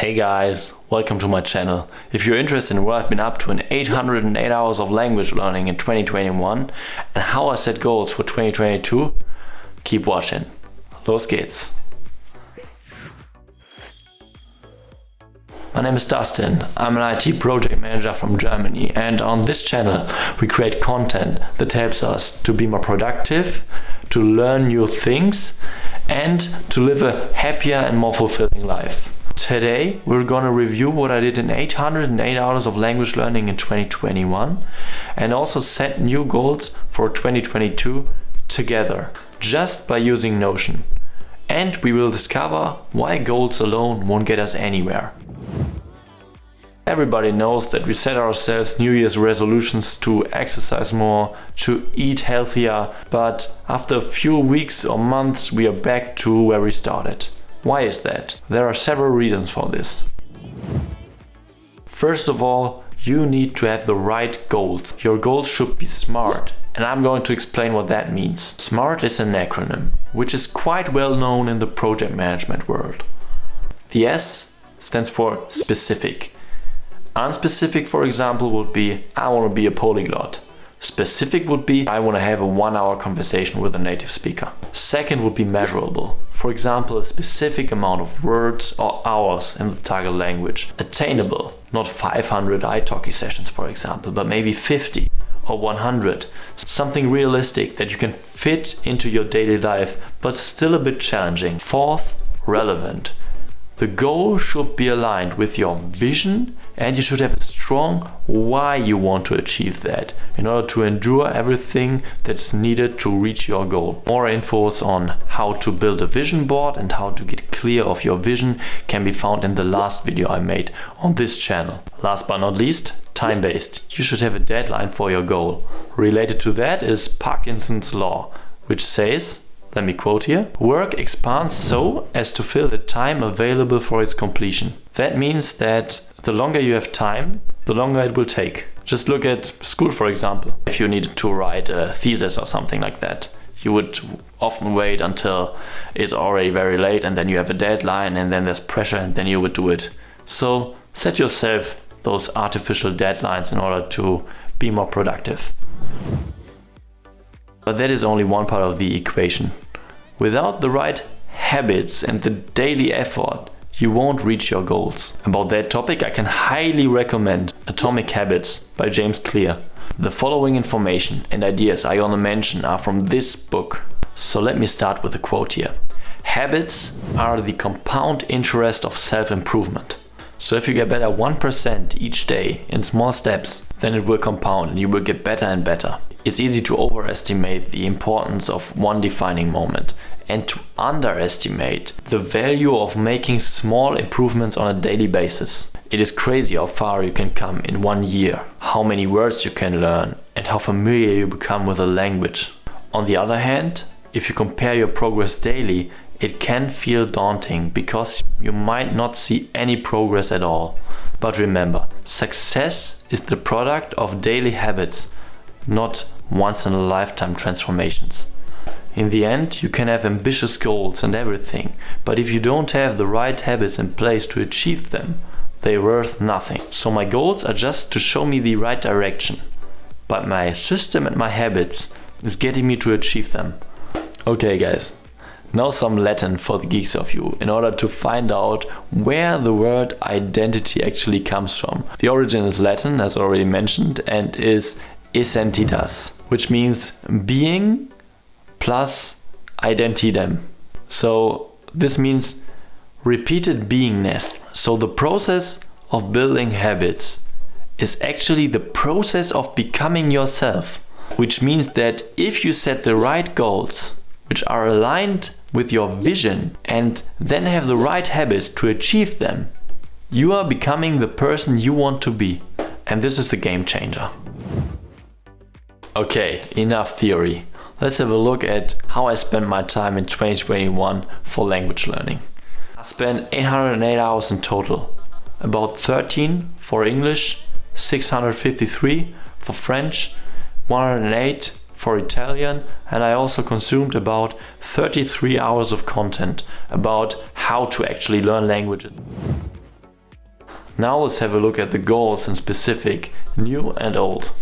Hey guys, welcome to my channel. If you're interested in what I've been up to in 808 hours of language learning in 2021 and how I set goals for 2022, keep watching. Los geht's! My name is Dustin. I'm an IT project manager from Germany, and on this channel we create content that helps us to be more productive, to learn new things and to live a happier and more fulfilling life. Today we're gonna review what I did in 808 hours of language learning in 2021 and also set new goals for 2022 together, just by using Notion. And we will discover why goals alone won't get us anywhere. Everybody knows that we set ourselves New Year's resolutions to exercise more, to eat healthier, but after a few weeks or months we are back to where we started. Why is that? There are several reasons for this. First of all, you need to have the right goals. Your goals should be SMART, and I'm going to explain what that means. SMART is an acronym, which is quite well known in the project management world. The S stands for specific. Unspecific, for example, would be I want to be a polyglot. Specific would be I want to have a 1-hour conversation with a native speaker. Second would be measurable. For example, a specific amount of words or hours in the target language. Attainable, not 500 italki sessions, for example, but maybe 50 or 100. Something realistic that you can fit into your daily life, but still a bit challenging. Fourth, relevant. The goal should be aligned with your vision, and you should have a strong why you want to achieve that in order to endure everything that's needed to reach your goal. More infos on how to build a vision board and how to get clear of your vision can be found in the last video I made on this channel. Last but not least, time-based. You should have a deadline for your goal. Related to that is Parkinson's law, which says, let me quote here, work expands so as to fill the time available for its completion. That means that the longer you have time, the longer it will take. Just look at school, for example. If you needed to write a thesis or something like that, you would often wait until it's already very late and then you have a deadline and then there's pressure and then you would do it. So set yourself those artificial deadlines in order to be more productive. But that is only one part of the equation. Without the right habits and the daily effort, you won't reach your goals. About that topic, I can highly recommend Atomic Habits by James Clear. The following information and ideas I want to mention are from this book. So let me start with a quote here. Habits are the compound interest of self-improvement. So if you get better 1% each day in small steps, then it will compound and you will get better and better. It's easy to overestimate the importance of one defining moment and to underestimate the value of making small improvements on a daily basis. It is crazy how far you can come in 1 year, how many words you can learn, and how familiar you become with a language. On the other hand, if you compare your progress daily, it can feel daunting because you might not see any progress at all. But remember, success is the product of daily habits, not once-in-a-lifetime transformations. In the end, you can have ambitious goals and everything, but if you don't have the right habits in place to achieve them, they're worth nothing. So my goals are just to show me the right direction, but my system and my habits is getting me to achieve them. Okay guys, now some Latin for the geeks of you, in order to find out where the word identity actually comes from. The origin is Latin, as already mentioned, and is essentitas, which means being plus identidem. So this means repeated beingness. So the process of building habits is actually the process of becoming yourself, which means that if you set the right goals, which are aligned with your vision, and then have the right habits to achieve them, you are becoming the person you want to be. And this is the game changer. Okay, enough theory. Let's have a look at how I spent my time in 2021 for language learning. I spent 808 hours in total. About 13 for English, 653 for French, 108 for Italian, and I also consumed about 33 hours of content about how to actually learn languages. Now let's have a look at the goals in specific, new and old.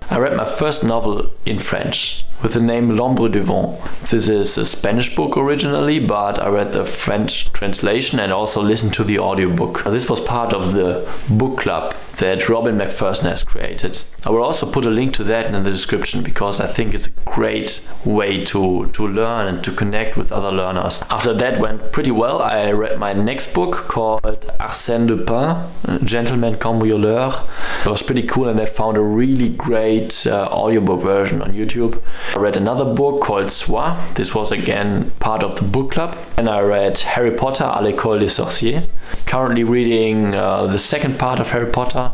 I read my first novel in French with the name L'Ombre du Vent. This is a Spanish book originally, but I read the French translation and also listened to the audiobook. This was part of the book club that Robin McPherson has created. I will also put a link to that in the description because I think it's a great way to learn and to connect with other learners. After that went pretty well. I read my next book called Arsène Lupin, Gentleman Cambrioleur. It was pretty cool and I found a really great audiobook version on YouTube. I read another book called Soi. This was again part of the book club. And I read Harry Potter à l'école des sorciers. Currently reading the second part of Harry Potter.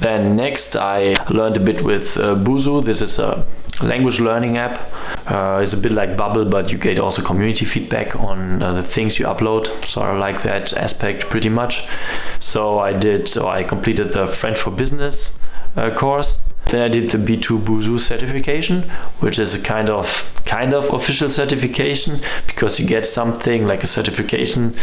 Then next I learned a bit with Buzu. This is a language learning app. It's a bit like Bubble, but you get also community feedback on the things you upload. So I like that aspect pretty much. So I completed the French for Business course. Then I did the B2 Buzu certification, which is a kind of official certification because you get something like a certification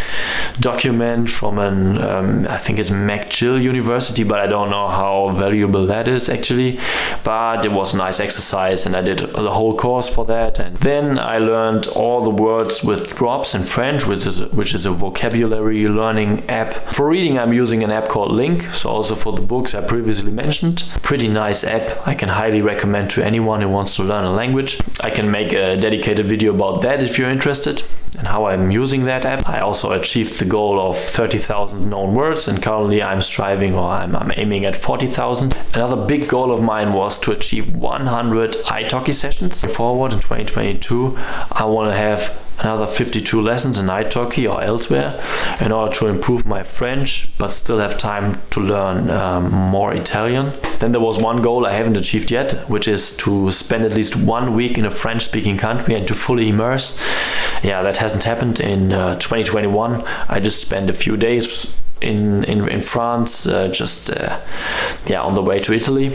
document from I think it's McGill University, but I don't know how valuable that is actually. But it was a nice exercise and I did the whole course for that. And then I learned all the words with drops in French, which is a vocabulary learning app. For reading, I'm using an app called LingQ, so also for the books I previously mentioned. Pretty nice app. I can highly recommend to anyone who wants to learn a language. I can make a dedicated video about that if you're interested and how I'm using that app. I also achieved the goal of 30,000 known words and currently I'm aiming at 40,000. Another big goal of mine was to achieve 100 italki sessions. Forward in 2022, I want to have another 52 lessons in italki or elsewhere in order to improve my French but still have time to learn more Italian. Then there was one goal I haven't achieved yet, which is to spend at least 1 week in a French-speaking country and to fully immerse. Yeah, that hasn't happened in 2021. I just spent a few days in France, on the way to Italy,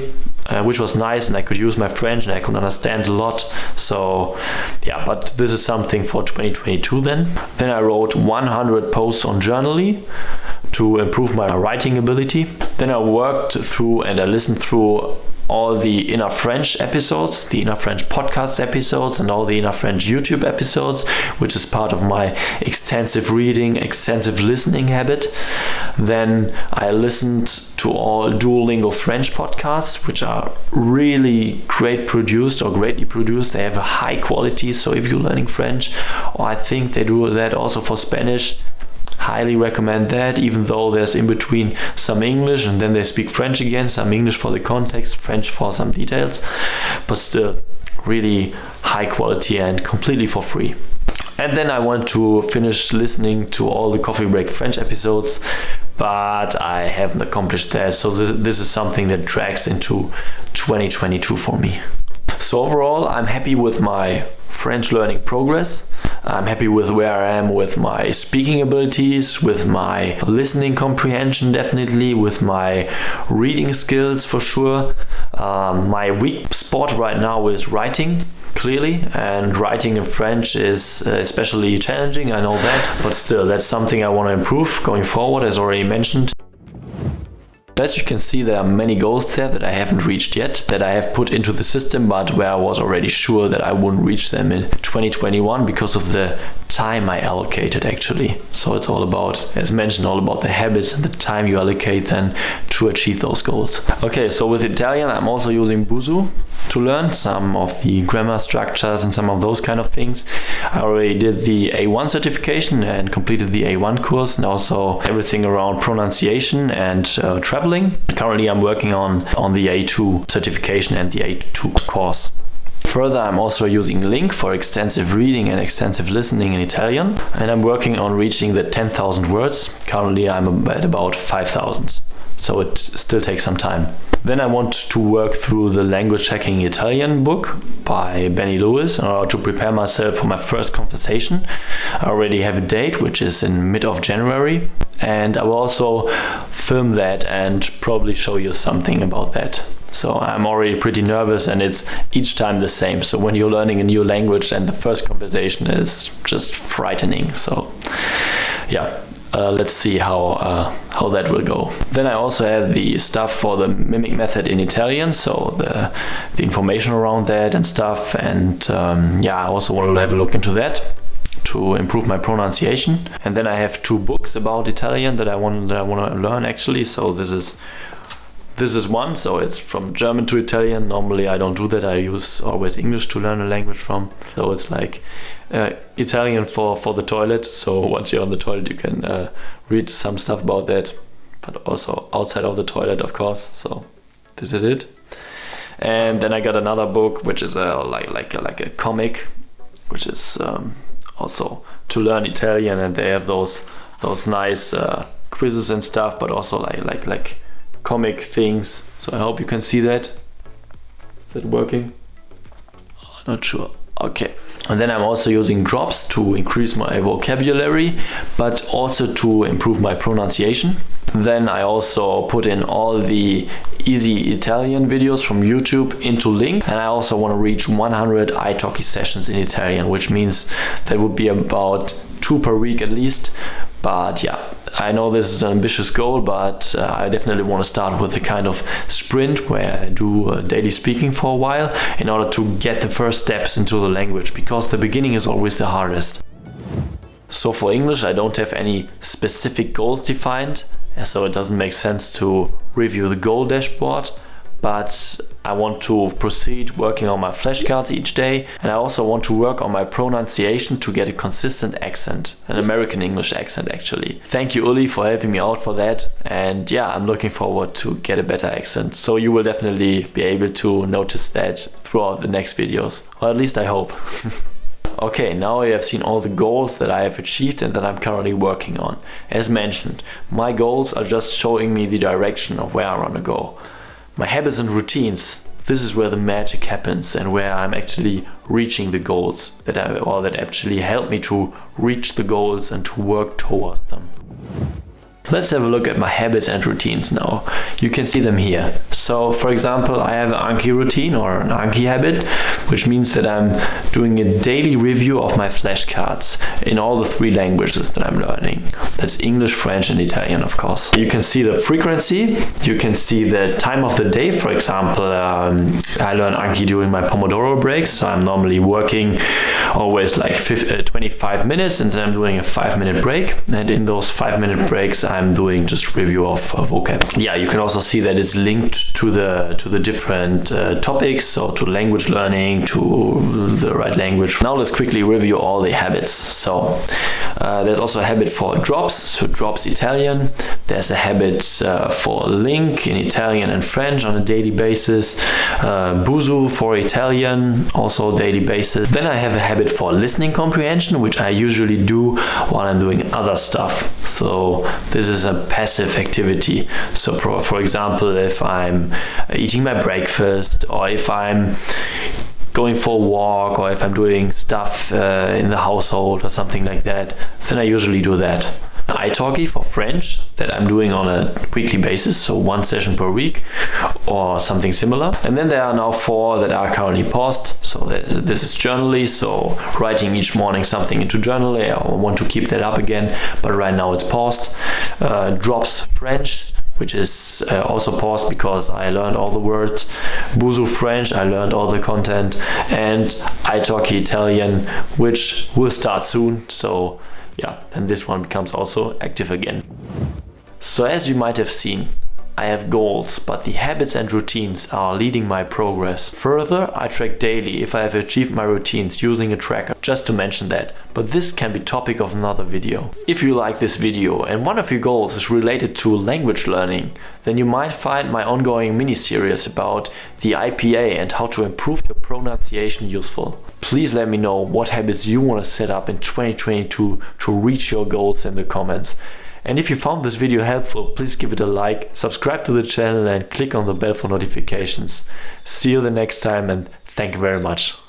which was nice, and I could use my French and I could understand a lot. So yeah, but this is something for 2022 then. Then I wrote 100 posts on Journaly to improve my writing ability. Then I worked through and I listened through all the Inner French episodes, the Inner French podcast episodes, and all the Inner French YouTube episodes, which is part of my extensive reading, extensive listening habit. Then I listened to all Duolingo French podcasts, which are really greatly produced. They have a high quality. So if you're learning French, or I think they do that also for Spanish, highly recommend that, even though there's in between some English and then they speak French again, some English for the context, French for some details, but still really high quality and completely for free. And then I want to finish listening to all the Coffee Break French episodes, but I haven't accomplished that. So this is something that drags into 2022 for me. So overall, I'm happy with my French learning progress. I'm happy with where I am with my speaking abilities, with my listening comprehension definitely, with my reading skills for sure. My weak spot right now is writing, clearly, and writing in French is especially challenging, I know that, but still that's something I want to improve going forward, as already mentioned. As you can see, there are many goals there that I haven't reached yet, that I have put into the system, but where I was already sure that I wouldn't reach them in 2021 because of the time I allocated actually. So it's all about, as mentioned, all about the habits and the time you allocate then to achieve those goals. Okay, so with Italian, I'm also using Buzu to learn some of the grammar structures and some of those kind of things. I already did the A1 certification and completed the A1 course, and also everything around pronunciation and traveling. Currently I'm working on the A2 certification and the A2 course. Further, I'm also using LingQ for extensive reading and extensive listening in Italian, and I'm working on reaching the 10,000 words. Currently I'm at about 5,000. So it still takes some time. Then I want to work through the Language Hacking Italian book by Benny Lewis in order to prepare myself for my first conversation. I already have a date, which is in mid of January, and I will also film that and probably show you something about that. So I'm already pretty nervous, and it's each time the same. So when you're learning a new language and the first conversation is just frightening. So yeah. let's see how that will go. Then I also have the stuff for the mimic method in Italian, so the information around that and stuff, and yeah, I also want to have a look into that to improve my pronunciation. And then I have 2 books about Italian that I want to learn actually. So this is one, so it's from German to Italian. Normally I don't do that, I use always English to learn a language from. So it's like Italian for the toilet, so once you're on the toilet you can read some stuff about that, but also outside of the toilet, of course. So this is it. And then I got another book which is like a comic, which is also to learn Italian, and they have those nice quizzes and stuff, but also like comic things. So I hope you can see that. Is that working? Oh, not sure. Okay. And then I'm also using drops to increase my vocabulary, but also to improve my pronunciation. Then I also put in all the easy Italian videos from YouTube into LingQ, and I also want to reach 100 italki sessions in Italian, which means that would be about 2 per week at least. But yeah, I know this is an ambitious goal, but I definitely want to start with a kind of sprint where I do daily speaking for a while in order to get the first steps into the language, because the beginning is always the hardest. So for English, I don't have any specific goals defined, so it doesn't make sense to review the goal dashboard, but I want to proceed working on my flashcards each day, and I also want to work on my pronunciation to get a consistent accent, an American English accent actually. Thank you, Uli, for helping me out for that, and yeah, I'm looking forward to get a better accent, so you will definitely be able to notice that throughout the next videos, or at least I hope. Okay, now you have seen all the goals that I have achieved and that I'm currently working on. As mentioned, my goals are just showing me the direction of where I want to go. My habits and routines, this is where the magic happens and where I'm actually reaching the goals that actually help me to reach the goals and to work towards them. Let's have a look at my habits and routines now. You can see them here. So for example, I have an Anki routine or an Anki habit, which means that I'm doing a daily review of my flashcards in all the 3 languages that I'm learning. That's English, French and Italian, of course. You can see the frequency, you can see the time of the day. For example, I learn Anki during my Pomodoro breaks, so I'm normally working always like 25 minutes and then I'm doing a 5-minute break, and in those 5-minute breaks I'm doing just review of vocab. Yeah, you can also see that it's linked to the different topics, so to language learning, to the right language. Now let's quickly review all the habits. So there's also a habit for drops, so drops Italian. There's a habit for LingQ in Italian and French on a daily basis. Buzu for Italian, also daily basis. Then I have a habit for listening comprehension, which I usually do while I'm doing other stuff. So this is a passive activity. So for example, if I'm eating my breakfast, or if I'm going for a walk, or if I'm doing stuff in the household or something like that, then I usually do that. italki for French that I'm doing on a weekly basis, so 1 session per week or something similar. And then there are now 4 that are currently paused. So this is Journaly, so writing each morning something into Journaly. I want to keep that up again, but right now it's paused. Drops French, which is also paused because I learned all the words. Buzu French, I learned all the content. And italki Italian, which will start soon. So yeah, then this one becomes also active again. So as you might have seen, I have goals, but the habits and routines are leading my progress. Further, I track daily if I have achieved my routines using a tracker, just to mention that. But this can be topic of another video. If you like this video and one of your goals is related to language learning, then you might find my ongoing mini-series about the IPA and how to improve your pronunciation useful. Please let me know what habits you want to set up in 2022 to reach your goals in the comments. And if you found this video helpful, please give it a like, subscribe to the channel and click on the bell for notifications. See you the next time, and thank you very much.